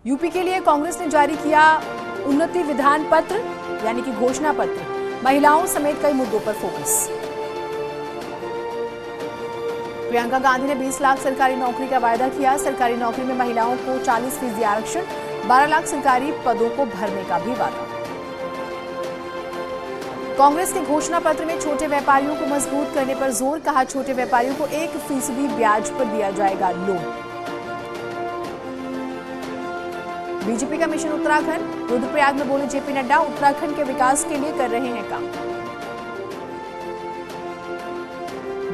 UP के लिए कांग्रेस ने जारी किया उन्नति विधान पत्र यानी कि घोषणा पत्र। महिलाओं समेत कई मुद्दों पर फोकस। प्रियंका गांधी ने 20 लाख सरकारी नौकरी का वायदा किया। सरकारी नौकरी में महिलाओं को 40% आरक्षण, 12 लाख सरकारी पदों को भरने का भी वादा। कांग्रेस के घोषणा पत्र में छोटे व्यापारियों को मजबूत करने पर जोर, कहा छोटे व्यापारियों को 1% ब्याज पर दिया जाएगा लोन। बीजेपी का मिशन उत्तराखंड, रुद्रप्रयाग में बोले जेपी नड्डा, उत्तराखंड के विकास के लिए कर रहे हैं काम।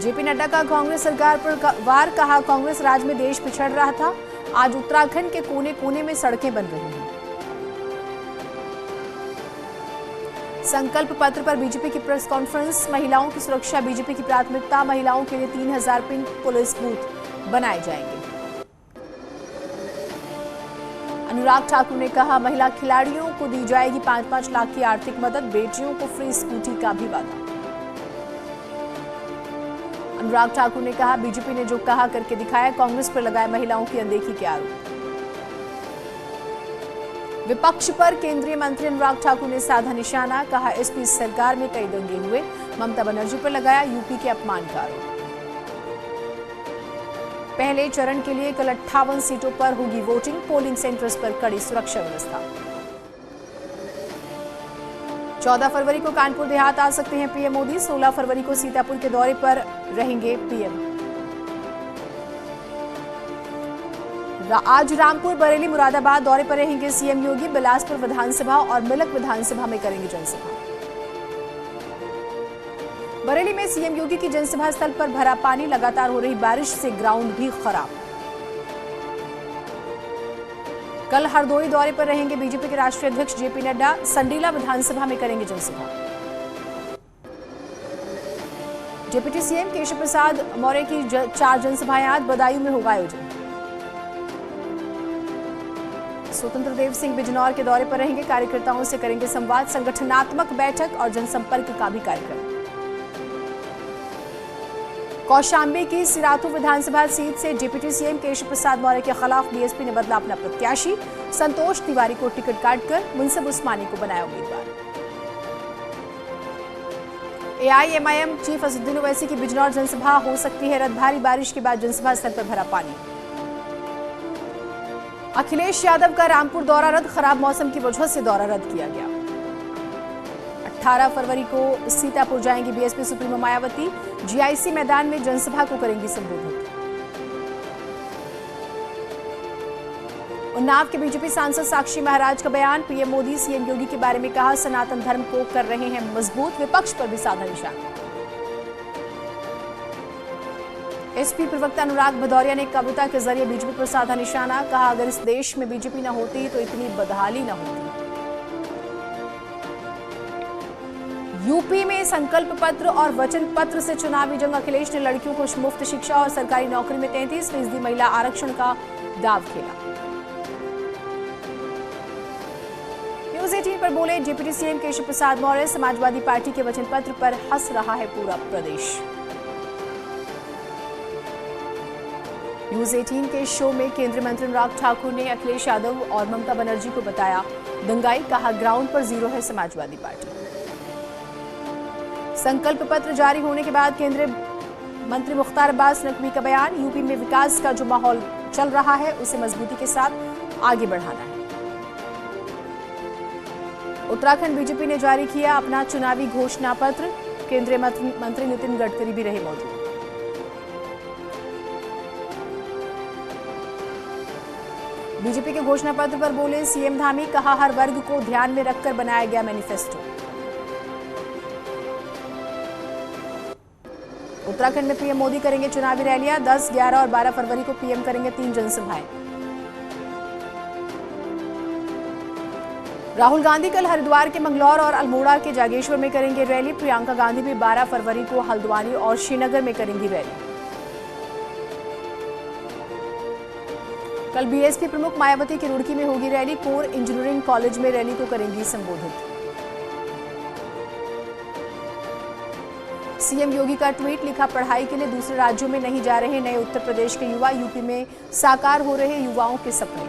जेपी नड्डा का कांग्रेस सरकार पर वार, कहा कांग्रेस राज में देश पिछड़ रहा था, आज उत्तराखंड के कोने कोने में सड़कें बन रही हैं। संकल्प पत्र पर बीजेपी की प्रेस कॉन्फ्रेंस, महिलाओं की सुरक्षा बीजेपी की प्राथमिकता, महिलाओं के लिए 3000 पिंक पुलिस बूथ बनाए जाएंगे। अनुराग ठाकुर ने कहा महिला खिलाड़ियों को दी जाएगी 5-5 लाख की आर्थिक मदद, बेटियों को फ्री स्कूटी का भी वादा। अनुराग ठाकुर ने कहा बीजेपी ने जो कहा करके दिखाया, कांग्रेस पर लगाए महिलाओं की अनदेखी के आरोप। विपक्ष पर केंद्रीय मंत्री अनुराग ठाकुर ने साधा निशाना, कहा एसपी सरकार में कई दंगे हुए, ममता बनर्जी पर लगाया यूपी के अपमान का आरोप। पहले चरण के लिए कल 58 सीटों पर होगी वोटिंग, पोलिंग सेंटर्स पर कड़ी सुरक्षा व्यवस्था। 14 फरवरी को कानपुर देहात आ सकते हैं पीएम मोदी, 16 फरवरी को सीतापुर के दौरे पर रहेंगे पीएम। आज रामपुर, बरेली, मुरादाबाद दौरे पर रहेंगे सीएम योगी, बिलासपुर विधानसभा और मिलक विधानसभा में करेंगे जनसभा। बरेली में सीएम योगी की जनसभा स्थल पर भरा पानी, लगातार हो रही बारिश से ग्राउंड भी खराब। कल हरदोई दौरे पर रहेंगे बीजेपी के राष्ट्रीय अध्यक्ष जेपी नड्डा, संडीला विधानसभा में करेंगे जनसभा। डिप्टी सीएम केशव प्रसाद मौर्य की 4 जनसभाएं आज बदायूं में होगा आयोजन। स्वतंत्र देव सिंह बिजनौर के दौरे पर रहेंगे, कार्यकर्ताओं से करेंगे संवाद, संगठनात्मक बैठक और जनसंपर्क का भी कार्यक्रम। कौशांबी की सिराथू विधानसभा सीट से डिप्टी सीएम केशव प्रसाद मौर्य के खिलाफ बीएसपी ने बदला अपना प्रत्याशी, संतोष तिवारी को टिकट काटकर मुंसब उस्मानी को बनाया उम्मीदवार। एआईएमआईएम चीफ असदुद्दीन ओवैसी की बिजनौर जनसभा हो सकती है रद्द, भारी बारिश के बाद जनसभा स्थल पर भरा पानी। अखिलेश यादव का रामपुर दौरा रद्द, खराब मौसम की वजह से दौरा रद्द किया गया। 18 फरवरी को सीतापुर जाएंगी बीएसपी सुप्रीमो मायावती, जीआईसी मैदान में जनसभा को करेंगी संबोधित। उन्नाव के बीजेपी सांसद साक्षी महाराज का बयान, पीएम मोदी सीएम योगी के बारे में कहा सनातन धर्म को कर रहे हैं मजबूत, विपक्ष पर भी साधा निशाना। एसपी प्रवक्ता अनुराग भदौरिया ने कविता के जरिए बीजेपी पर साधा निशाना, कहा अगर इस देश में बीजेपी न होती तो इतनी बदहाली न होती। यूपी में संकल्प पत्र और वचन पत्र से चुनावी जंग, अखिलेश ने लड़कियों को मुफ्त शिक्षा और सरकारी नौकरी में 33% महिला आरक्षण का दाव खेला। न्यूज 18 पर बोले deputy CM Keshav Prasad Maurya, Samajwadi party के वचन पत्र पर हंस रहा है पूरा प्रदेश। न्यूज 18 के शो में केंद्रीय मंत्री अनुराग ठाकुर ने अखिलेश यादव और ममता बनर्जी को बताया दंगाई, कहा ग्राउंड पर जीरो है समाजवादी पार्टी। संकल्प पत्र जारी होने के बाद केंद्रीय मंत्री मुख्तार अब्बास नकवी का बयान, यूपी में विकास का जो माहौल चल रहा है उसे मजबूती के साथ आगे बढ़ाना है। उत्तराखंड बीजेपी ने जारी किया अपना चुनावी घोषणा पत्र, केंद्रीय मंत्री नितिन गडकरी भी रहे मौजूद। बीजेपी के घोषणा पत्र पर बोले सीएम धामी, कहा हर वर्ग को ध्यान में रखकर बनाया गया मैनिफेस्टो। उत्तराखंड में पीएम मोदी करेंगे चुनावी रैलियां, 10, 11 और 12 फरवरी को पीएम करेंगे 3 जनसभाएं। राहुल गांधी कल हरिद्वार के मंगलौर और अल्मोड़ा के जागेश्वर में करेंगे रैली। प्रियंका गांधी भी 12 फरवरी को हल्द्वानी और श्रीनगर में करेंगी रैली। कल बीएसपी प्रमुख मायावती की रुड़की में होगी रैली। कोर इंजीनियरिंग कॉलेज में रैली को करेंगी संबोधित। सीएम योगी का ट्वीट, लिखा पढ़ाई के लिए दूसरे राज्यों में नहीं जा रहे नए उत्तर प्रदेश के युवा, यूपी में साकार हो रहे युवाओं के सपने।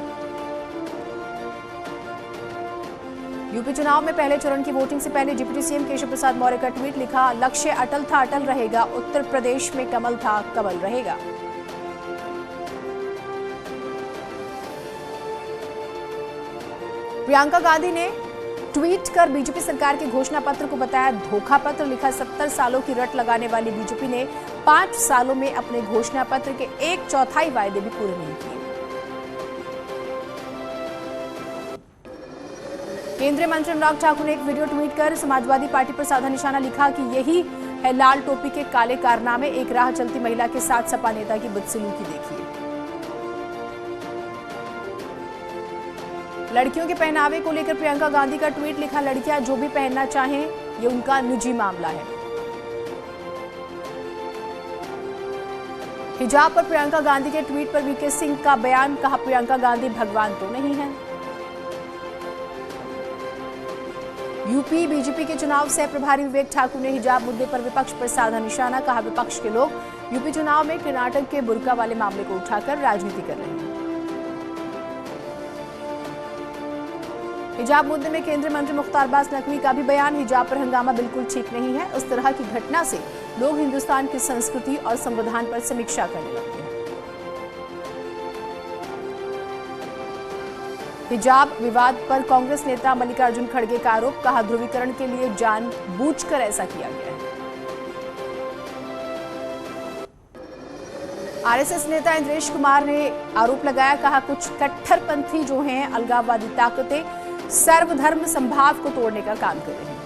यूपी चुनाव में पहले चरण की वोटिंग से पहले डिप्टी सीएम केशव प्रसाद मौर्य का ट्वीट लिखा, लक्ष्य अटल था अटल रहेगा, उत्तर प्रदेश में कमल था कमल रहेगा। प्रियंका गांधी ने ट्वीट कर बीजेपी सरकार के घोषणा पत्र को बताया धोखा पत्र। लिखा, 70 सालों की रट लगाने वाली बीजेपी ने 5 सालों में अपने घोषणा पत्र के 1/4 वायदे भी पूरे नहीं किए। केंद्रीय मंत्री अनुराग ठाकुर ने एक वीडियो ट्वीट कर समाजवादी पार्टी पर साधा निशाना। लिखा कि यही है लाल टोपी के काले कारनामे, एक राह चलती महिला के साथ सपा नेता की बदसलूकी देखिए। लड़कियों के पहनावे को लेकर प्रियंका गांधी का ट्वीट। लिखा, लड़कियां जो भी पहनना चाहें ये उनका निजी मामला है। हिजाब पर प्रियंका गांधी के ट्वीट पर वीके सिंह का बयान। कहा, प्रियंका गांधी भगवान तो नहीं है। यूपी बीजेपी के चुनाव सह प्रभारी विवेक ठाकुर ने हिजाब मुद्दे पर विपक्ष पर साधा निशाना। कहा, विपक्ष के लोग यूपी चुनाव में कर्नाटक के बुर्का वाले मामले को उठाकर राजनीति कर रहे हैं। हिजाब मुद्दे में केंद्रीय मंत्री मुख्तार अब्बास नकवी का भी बयान। हिजाब पर हंगामा बिल्कुल ठीक नहीं है। उस तरह की घटना से लोग हिंदुस्तान की संस्कृति और संविधान पर समीक्षा करने लगते हैं। हिजाब विवाद पर कांग्रेस नेता मल्लिकार्जुन खड़गे का आरोप। कहा, ध्रुवीकरण के लिए जानबूझकर ऐसा किया गया है। आरएसएस नेता इंद्रेश कुमार ने आरोप लगाया। कहा, कुछ कट्टरपंथी जो हैं अलगाववादी ताकतें सर्वधर्म संभाव को तोड़ने का काम कर रही हैं।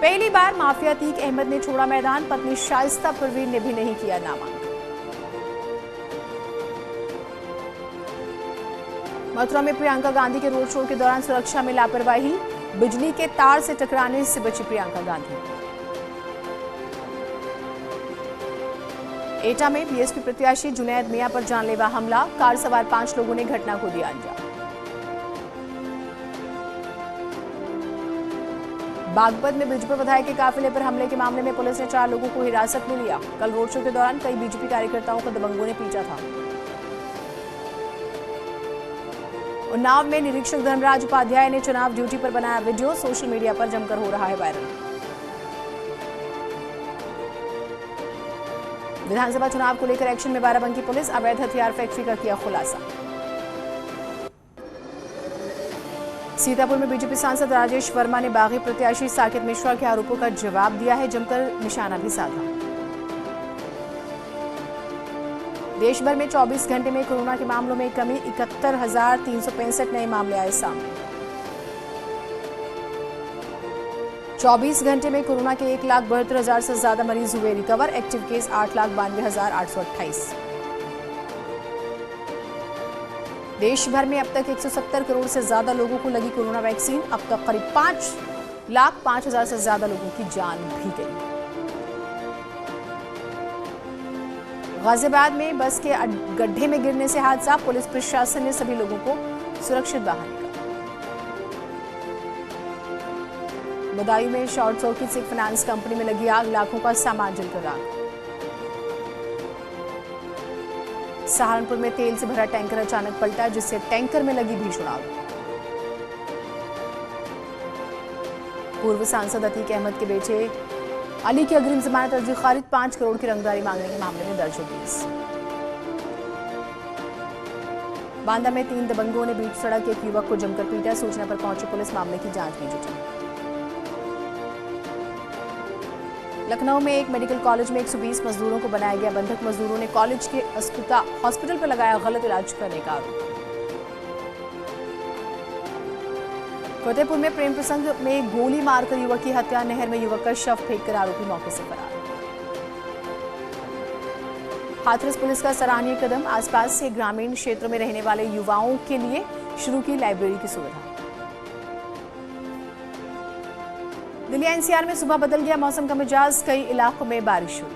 पहली बार माफिया अतीक अहमद ने छोड़ा मैदान। पत्नी शाइस्ता परवीन ने भी नहीं किया नामांकन। मथुरा में प्रियंका गांधी के रोड शो के दौरान सुरक्षा में लापरवाही। बिजली के तार से टकराने से बची प्रियंका गांधी। एटा में बीएसपी प्रत्याशी जुनैद मियां पर जानलेवा हमला। कार सवार 5 लोगों ने घटना को दिया अंजाम। बागपत में बीजेपी विधायक के काफिले पर हमले के मामले में पुलिस ने 4 लोगों को हिरासत में लिया। कल रोड शो के दौरान कई बीजेपी कार्यकर्ताओं को दबंगों ने पीटा था। उन्नाव में निरीक्षक धर्मराज उपाध्याय ने चुनाव ड्यूटी पर बनाया वीडियो। सोशल मीडिया पर जमकर हो रहा है वायरल। विधानसभा चुनाव को लेकर एक्शन में बाराबंकी पुलिस। अवैध हथियार फैक्ट्री का किया खुलासा। सीतापुर में बीजेपी सांसद राजेश वर्मा ने बागी प्रत्याशी साकेत मिश्रा के आरोपों का जवाब दिया है। जमकर निशाना भी साधा। देश भर में 24 घंटे में कोरोना के मामलों में कमी। 71,365 नए मामले आए सामने। 24 घंटे में कोरोना के 1,72,000 से ज्यादा मरीज हुए रिकवर। Active case 8,92,828। देश भर में अब तक 170 करोड़ से ज्यादा लोगों को लगी कोरोना वैक्सीन। अब तक करीब 5,05,000 से ज्यादा लोगों की जान भी गई। गाजियाबाद में बस के गड्ढे में गिरने से हादसा। पुलिस प्रशासन ने सभी लोगों को सुरक्षित बाहर निकाला। बदायूं में शॉर्ट सर्किट से फाइनेंस कंपनी में लगी आग। लाखों का सामान जलकर राख। सहारनपुर में तेल से भरा टैंकर अचानक पलटा, जिससे टैंकर में लगी भीषण आग। पूर्व सांसद अतीक अहमद के बेटे अली की अग्रिम जमानत अर्जी खारिज। 5 करोड़ की रंगदारी मांगने के मामले में दर्ज हो केस। बांदा में 3 दबंगों ने बीच सड़क एक युवक को जमकर पीटा। सूचना पर पहुंची पुलिस मामले की जांच में जुटी। लखनऊ में एक मेडिकल कॉलेज में 120 मजदूरों को बनाया गया बंधक। मजदूरों ने कॉलेज के हॉस्पिटल पर लगाया गलत इलाज करने का आरोप। फतेहपुर में प्रेम प्रसंग में गोली मारकर युवक की हत्या। नहर में युवक का शव फेंककर आरोपी मौके से फरार। हाथरस पुलिस का सराहनीय कदम। आसपास से ग्रामीण क्षेत्रों में रहने वाले युवाओं के लिए शुरू की लाइब्रेरी की सुविधा। दिल्ली एनसीआर में सुबह बदल गया मौसम का मिजाज। कई इलाकों में बारिश हुई।